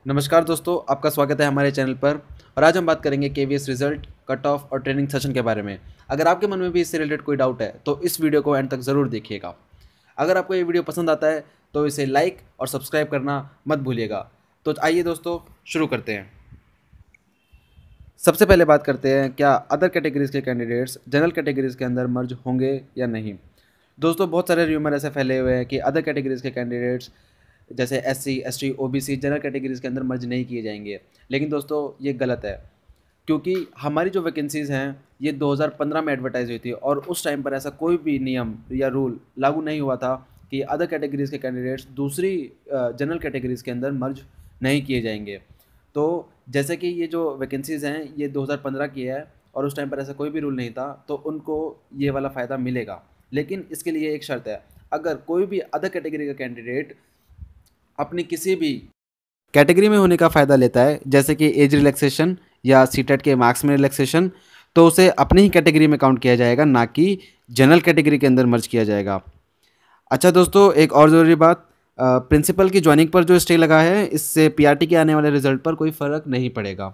नमस्कार दोस्तों, आपका स्वागत है हमारे चैनल पर। और आज हम बात करेंगे केवीएस रिजल्ट, कट ऑफ और ट्रेनिंग सेशन के बारे में। अगर आपके मन में भी इससे रिलेटेड कोई डाउट है तो इस वीडियो को एंड तक ज़रूर देखिएगा। अगर आपको ये वीडियो पसंद आता है तो इसे लाइक और सब्सक्राइब करना मत भूलिएगा। तो आइए दोस्तों, शुरू करते हैं। सबसे पहले बात करते हैं, क्या अदर कैटेगरीज़ के कैंडिडेट्स जनरल कैटेगरीज़ के अंदर मर्ज होंगे या नहीं। दोस्तों, बहुत सारे र्यूमर ऐसे फैले हुए हैं कि अदर कैटेगरीज़ के कैंडिडेट्स जैसे SC, ST, OBC general categories के अंदर मर्ज नहीं किए जाएंगे। लेकिन दोस्तों, ये गलत है, क्योंकि हमारी जो वैकेंसीज़ हैं ये 2015 में एडवर्टाइज हुई थी और उस टाइम पर ऐसा कोई भी नियम या रूल लागू नहीं हुआ था कि अदर कैटेगरीज़ के कैंडिडेट्स दूसरी जनरल कैटेगरीज़ के अंदर मर्ज नहीं किए जाएंगे। तो जैसे कि ये जो वैकेंसीज़ हैं ये 2015 की है और उस टाइम पर ऐसा कोई भी रूल नहीं था, तो उनको ये वाला फ़ायदा मिलेगा। लेकिन इसके लिए एक शर्त है, अगर कोई भी अदर कैटेगरी का कैंडिडेट अपनी किसी भी कैटेगरी में होने का फ़ायदा लेता है, जैसे कि एज रिलैक्सेशन या सीटेट के मार्क्स में रिलैक्सेशन, तो उसे अपनी ही कैटेगरी में काउंट किया जाएगा, ना कि जनरल कैटेगरी के अंदर मर्ज किया जाएगा। अच्छा दोस्तों, एक और ज़रूरी बात, प्रिंसिपल की ज्वाइनिंग पर जो स्टे लगा है, इससे पीआरटी के आने वाले रिजल्ट पर कोई फ़र्क नहीं पड़ेगा।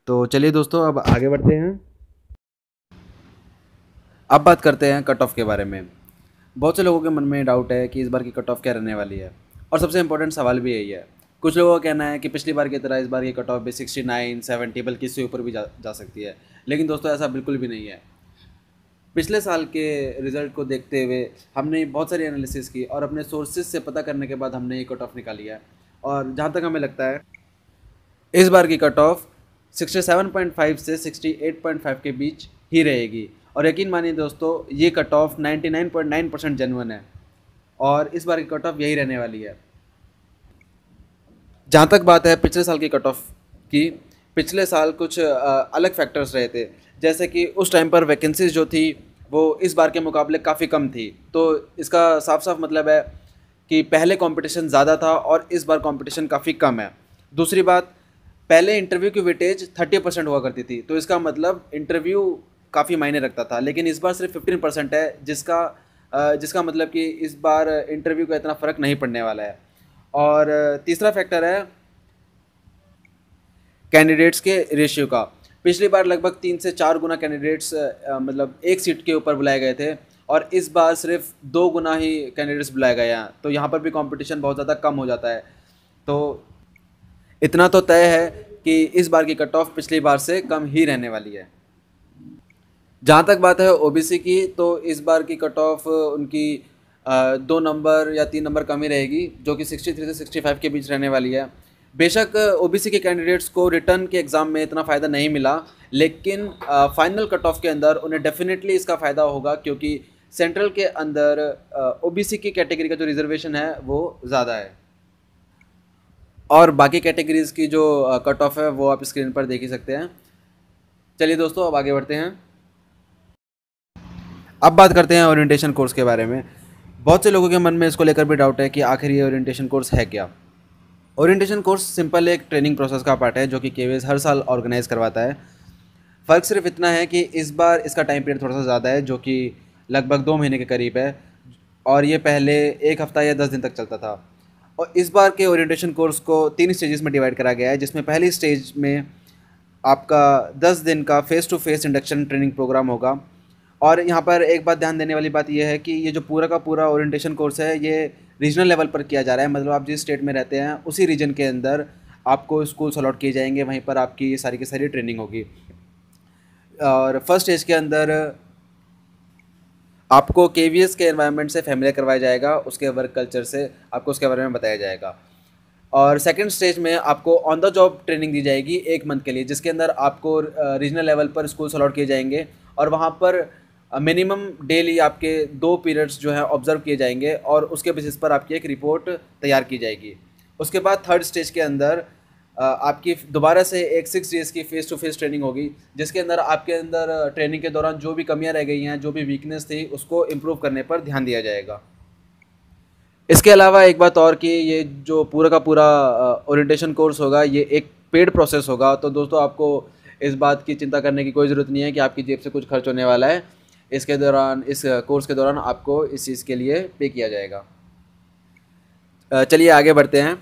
तो चलिए दोस्तों, अब आगे बढ़ते हैं। अब बात करते हैं कट ऑफ के बारे में। बहुत से लोगों के मन में डाउट है कि इस बार की कट ऑफ क्या रहने वाली है, और सबसे इम्पोर्टेंट सवाल भी यही है। कुछ लोगों का कहना है कि पिछली बार की तरह इस बार की कट ऑफ भी 69, 70 बल्कि इससे ऊपर भी जा सकती है। लेकिन दोस्तों, ऐसा बिल्कुल भी नहीं है। पिछले साल के रिज़ल्ट को देखते हुए हमने बहुत सारी एनालिसिस की और अपने सोर्सेज से पता करने के बाद हमने ये कट ऑफ निकाली है। और जहाँ तक हमें लगता है, इस बार की कट ऑफ 67.5 से 68.5 के बीच ही रहेगी। और यकीन मानिए दोस्तों, ये कट ऑफ 99.9% जेन्युइन है और इस बार की कट ऑफ यही रहने वाली है। जहाँ तक बात है पिछले साल की कट ऑफ की, पिछले साल कुछ अलग फैक्टर्स रहे थे, जैसे कि उस टाइम पर वैकेंसीज जो थी वो इस बार के मुकाबले काफ़ी कम थी। तो इसका साफ साफ मतलब है कि पहले कंपटीशन ज़्यादा था और इस बार कंपटीशन काफ़ी कम है। दूसरी बात, पहले इंटरव्यू की वेटेज 30% हुआ करती थी, तो इसका मतलब इंटरव्यू काफ़ी मायने रखता था। लेकिन इस बार सिर्फ 15% है, जिसका मतलब कि इस बार इंटरव्यू का इतना फ़र्क नहीं पड़ने वाला है। और तीसरा फैक्टर है कैंडिडेट्स के रेशियो का। पिछली बार लगभग 3 से 4 गुना कैंडिडेट्स मतलब एक सीट के ऊपर बुलाए गए थे, और इस बार सिर्फ 2 गुना ही कैंडिडेट्स बुलाए गए हैं। तो यहाँ पर भी कंपटीशन बहुत ज़्यादा कम हो जाता है। तो इतना तो तय है कि इस बार की कट ऑफ पिछली बार से कम ही रहने वाली है। जहाँ तक बात है ओबीसी की, तो इस बार की कट ऑफ उनकी 2 नंबर या 3 नंबर कम ही रहेगी, जो कि 63 से 65 के बीच रहने वाली है। बेशक ओबीसी के कैंडिडेट्स को रिटर्न के एग्ज़ाम में इतना फ़ायदा नहीं मिला, लेकिन फाइनल कट ऑफ के अंदर उन्हें डेफिनेटली इसका फ़ायदा होगा, क्योंकि सेंट्रल के अंदर ओबीसी की कैटेगरी का जो रिजर्वेशन है वो ज़्यादा है। और बाकी कैटेगरीज़ की जो कट ऑफ है वो आप स्क्रीन पर देख ही सकते हैं। चलिए दोस्तों, अब आगे बढ़ते हैं। अब बात करते हैं ओरिएंटेशन कोर्स के बारे में। बहुत से लोगों के मन में इसको लेकर भी डाउट है कि आखिर ये ओरिएंटेशन कोर्स है क्या। ओरिएंटेशन कोर्स सिंपल एक ट्रेनिंग प्रोसेस का पार्ट है, जो कि केवीएस हर साल ऑर्गेनाइज करवाता है। फ़र्क सिर्फ इतना है कि इस बार इसका टाइम पीरियड थोड़ा सा ज़्यादा है, जो कि लगभग 2 महीने के करीब है, और ये पहले 1 हफ़्ता या 10 दिन तक चलता था। और इस बार के ओरिएंटेशन कोर्स को 3 स्टेजेस में डिवाइड करा गया है, जिसमें पहली स्टेज में आपका 10 दिन का face to face induction training programme होगा। और यहाँ पर एक बात ध्यान देने वाली बात यह है कि ये जो पूरा का पूरा ओरिएंटेशन कोर्स है ये रीजनल लेवल पर किया जा रहा है। मतलब आप जिस स्टेट में रहते हैं उसी रीजन के अंदर आपको स्कूल्स अलॉट किए जाएंगे, वहीं पर आपकी ये सारी की सारी ट्रेनिंग होगी। और फर्स्ट स्टेज के अंदर आपको केवीएस के एनवायरनमेंट से फैमिलियर करवाया जाएगा, उसके वर्क कल्चर से आपको उसके बारे में बताया जाएगा। और सेकंड स्टेज में आपको ऑन द जॉब ट्रेनिंग दी जाएगी 1 मंथ के लिए, जिसके अंदर आपको रीजनल लेवल पर स्कूल्स अलॉट किए जाएंगे और वहाँ पर मिनिमम डेली आपके 2 पीरियड्स जो हैं ऑब्जर्व किए जाएंगे, और उसके बेसिस पर आपकी एक रिपोर्ट तैयार की जाएगी। उसके बाद थर्ड स्टेज के अंदर आपकी दोबारा से एक 6 डेज़ की फ़ेस टू फेस ट्रेनिंग होगी, जिसके अंदर आपके अंदर ट्रेनिंग के दौरान जो भी कमियां रह गई हैं, जो भी वीकनेस थी, उसको इम्प्रूव करने पर ध्यान दिया जाएगा। इसके अलावा एक बात और कि ये जो पूरा का पूरा ओरिएंटेशन कोर्स होगा ये एक पेड प्रोसेस होगा। तो दोस्तों, आपको इस बात की चिंता करने की कोई ज़रूरत नहीं है कि आपकी जेब से कुछ खर्च होने वाला है। इसके दौरान, इस कोर्स के दौरान आपको इस चीज़ के लिए पे किया जाएगा। चलिए आगे बढ़ते हैं।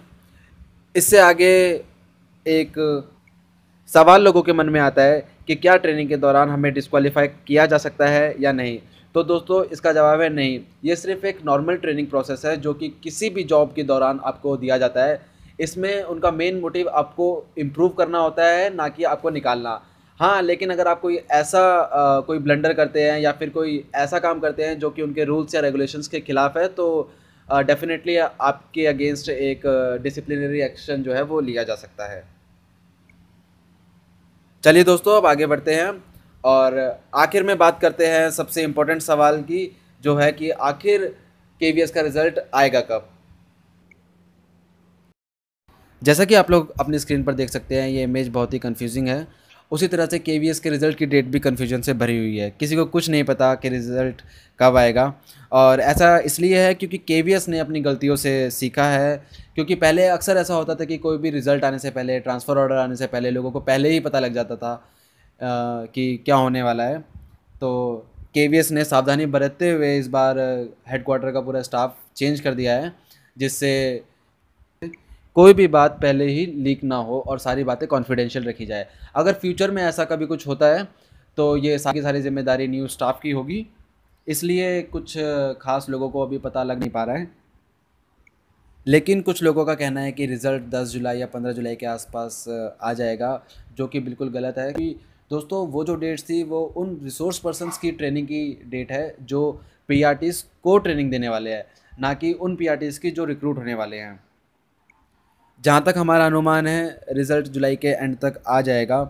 इससे आगे एक सवाल लोगों के मन में आता है कि क्या ट्रेनिंग के दौरान हमें डिस्क्वालीफाई किया जा सकता है या नहीं। तो दोस्तों इसका जवाब है नहीं। ये सिर्फ एक नॉर्मल ट्रेनिंग प्रोसेस है जो कि किसी भी जॉब के दौरान आपको दिया जाता है। इसमें उनका मेन मोटिव आपको इम्प्रूव करना होता है, ना कि आपको निकालना। हाँ, लेकिन अगर आप कोई ऐसा कोई ब्लंडर करते हैं या फिर कोई ऐसा काम करते हैं जो कि उनके रूल्स या रेगुलेशंस के खिलाफ है, तो डेफिनेटली आपके अगेंस्ट एक डिसिप्लिनरी एक्शन जो है वो लिया जा सकता है। चलिए दोस्तों, अब आगे बढ़ते हैं और आखिर में बात करते हैं सबसे इम्पोर्टेंट सवाल की, जो है कि आखिर केवीएस का रिज़ल्ट आएगा कब। जैसा कि आप लोग अपनी स्क्रीन पर देख सकते हैं, ये इमेज बहुत ही कंफ्यूजिंग है। उसी तरह से केवीएस के रिज़ल्ट की डेट भी कन्फ्यूजन से भरी हुई है। किसी को कुछ नहीं पता कि रिज़ल्ट कब आएगा, और ऐसा इसलिए है क्योंकि केवीएस ने अपनी गलतियों से सीखा है। क्योंकि पहले अक्सर ऐसा होता था कि कोई भी रिज़ल्ट आने से पहले, ट्रांसफ़र ऑर्डर आने से पहले लोगों को पहले ही पता लग जाता था कि क्या होने वाला है। तो केवीएस ने सावधानी बरतते हुए इस बार हेडक्वार्टर का पूरा स्टाफ चेंज कर दिया है, जिससे कोई भी बात पहले ही लीक ना हो और सारी बातें कॉन्फिडेंशियल रखी जाए। अगर फ्यूचर में ऐसा कभी कुछ होता है तो ये सारी की सारी जिम्मेदारी न्यू स्टाफ की होगी। इसलिए कुछ खास लोगों को अभी पता लग नहीं पा रहा है। लेकिन कुछ लोगों का कहना है कि रिज़ल्ट 10 जुलाई या 15 जुलाई के आसपास आ जाएगा, जो कि बिल्कुल गलत है। कि दोस्तों वो जो डेट्स थी वो उन रिसोर्स पर्सन्स की ट्रेनिंग की डेट है जो पीआरटीज़ को ट्रेनिंग देने वाले हैं, ना कि उन पीआरटीज़ की जो रिक्रूट होने वाले हैं। जहाँ तक हमारा अनुमान है, रिज़ल्ट जुलाई के एंड तक आ जाएगा,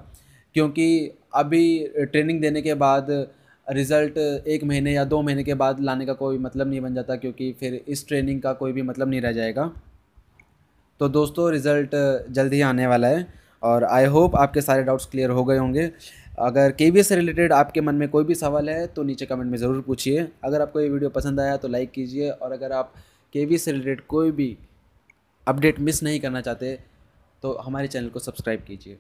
क्योंकि अभी ट्रेनिंग देने के बाद रिज़ल्ट 1 महीने या 2 महीने के बाद लाने का कोई मतलब नहीं बन जाता, क्योंकि फिर इस ट्रेनिंग का कोई भी मतलब नहीं रह जाएगा। तो दोस्तों रिज़ल्ट जल्द ही आने वाला है और आई होप आपके सारे डाउट्स क्लियर हो गए होंगे। अगर केवीएस से रिलेटेड आपके मन में कोई भी सवाल है तो नीचे कमेंट में ज़रूर पूछिए। अगर आपको ये वीडियो पसंद आया तो लाइक कीजिए, और अगर आप केवीएस से रिलेटेड कोई भी अपडेट मिस नहीं करना चाहते तो हमारे चैनल को सब्सक्राइब कीजिए।